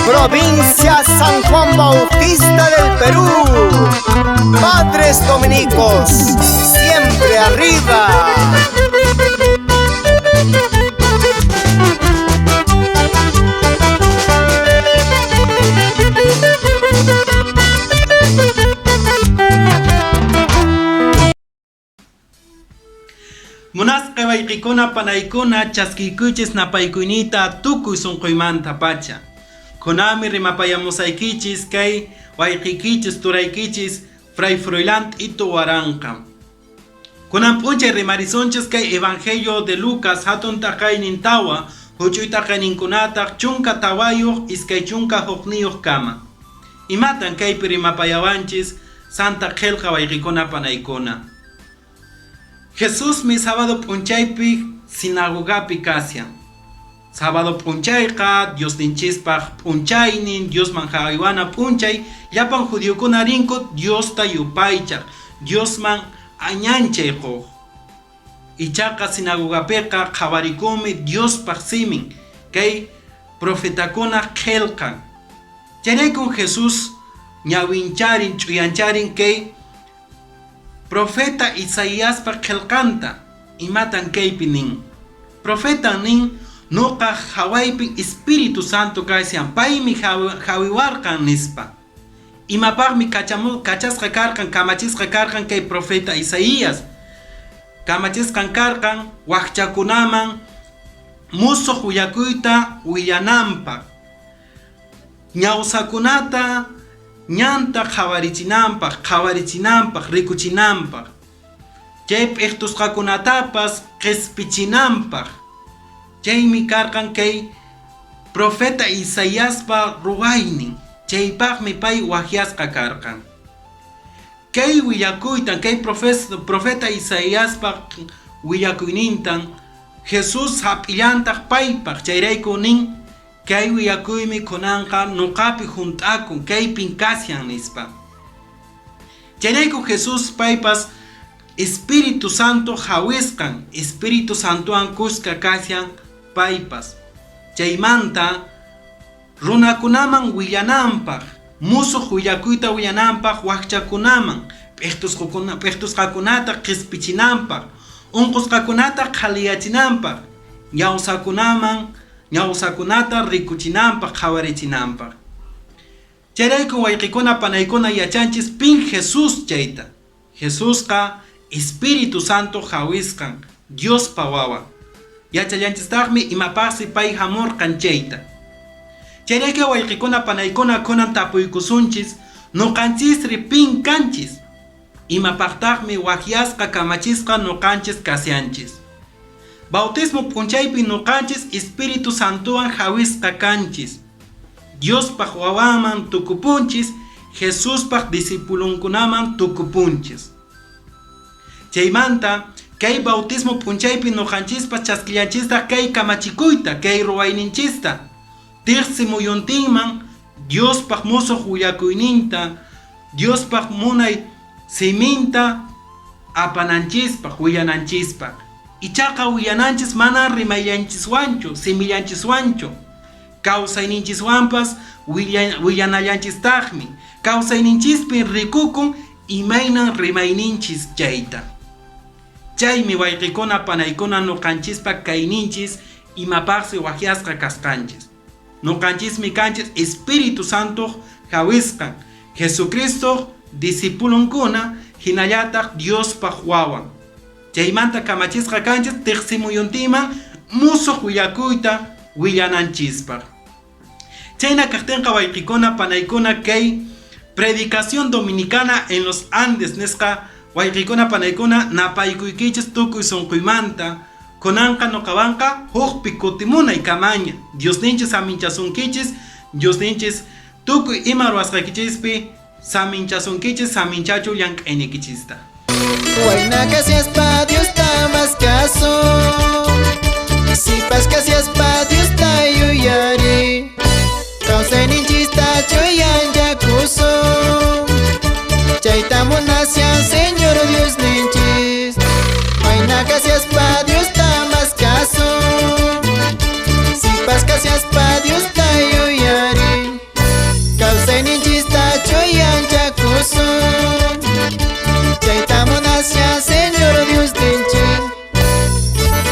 Provincia San Juan Bautista del Perú. Padres dominicos, siempre arriba. Munasqa wayqikuna panaykuna chaskiykuchis napaykuynita tukuy sunquymanta pacha. Kunami rimapayamusaykichis kay wayqikichis turaykichis Fray Froilán Ito Waranqa. Kunan p'unchay rimarisunchis kay Evangelio de Lucas hatun taqaynintawa huch'uy taqayninkunataq chunka tawayuq iskay chunka huqniyuq kama. Imatan kaypi rimapayawanchis Santa Qelqa wayqikuna panaykuna. Jesús mi sábado p'unchaypi sinagogapi kasyan. Sábado p'unchayqa Dios ninchispaq p'unchaynin Dios man hawiwana p'unchay llapan judíokuna rinku Dios ta yupaychaq Dios man añanchayquq. Ichaqa sinagogapiqa qawarikumi Dios paq simin kay profetakuna qelqan. Chayraykun Jesús ñawincharin ch'uyancharin kay Profeta Isaías pa qelqanta imatan kaypi nin. Profeta nin nuqa hawaypi Espíritu Santo kaysian paymi hawiwarqan nispa. Imapaqmi kachasqa karqan kamachisqa karqan kay profeta Isaías. Kamachisqan karqan waqchakunaman musuq willakuyta willananpaq. Ñawsakunata ñanta qhawarichinanpaq rikuchinanpaq chay p'iqtusqakunatapas q'ispichinanpaq chaymi karqan kay profeta Isaíaspa ruwaynin chaypaqmi pay wahyasqa karqan kay willakuytan kay profeta Isaíaspa willakuynintan Jesús hap'illantaq paypaq chayrayku nin kay willakuymi kunanqa nuqapi junt'akun kaypin kasyan nispa. Chayrayku Jesús paypas Espíritu Santo hawisqan, Espíritu Santowan kuska kasyan paypas. Chaymanta runakunaman willananpaq, musuq willakuyta willananpaq waqchakunaman, p'iqtusqakunata q'ispichinanpaq, unqusqakunata qhaliyachinanpaq, ñawsakunata rikuchinanpaq qawarichinanpaq. Chayrayku wayqikuna panaykuna yachanchis pin Jesús chayta. Jesusqa Espíritu Santo hawisqan Dios wawa. Yachallanchistaqmi imapaqsi pay hamurqan chayta. Chayrayku wayqikuna panaykuna kunan tapuykusunchis nuqanchisri pin kanchis. Imapaqtaqmi wahyasqa kamachisqa nuqanchis kasyanchis. Bautismo p'unchaypi nuqanchis Espíritu Santowan hawisqa kanchis. Diospaq wawaman tukupunchis, Jesuspaq discipulunkunaman tukupunchis. Chaymanta kay bautismo p'unchaypi nuqanchispa chaskillanchista kay kamachikuyta, kay ruwayninchista. Tiqsi muyuntinman Diospaq musuq willakuyninta, Diospaq munay siminta apananchispaq, willananchispaq. Ichaqa willananchis mana rimayanchiswanchu, simillanchiswanchu. Kawsayninchiswanpas willanallanchistaqmi. Kawsayninchispi rikukun imaynan rimayninchis chayta. Chaymi wayqikuna panaykuna nuqanchispa kayninchis imapaqsi wahyasqa kasqanchis. Nuqanchismi kanchis Espíritu Santo hawisqan Jesucristo discipulunkuna hinallataq Diospaq wawan. Chaymanta kamachisqa kanchis tiqsimuyuntiman musuq willakuyta willananchispaq. Chayna kaqtinqa wayqikuna panaykuna kay predicación dominicana en los Andes nisqa wayqikuna panaykuna napaykuykichis tukuy sunquymanta kunanqa nuqawanqa huqpi kutimunay kamaña Diosninchis saminchasunkichis Diosninchis tukuy ima ruwasqaykichispi saminchasunkichis saminchachu llank'aynikichista. Buena que si es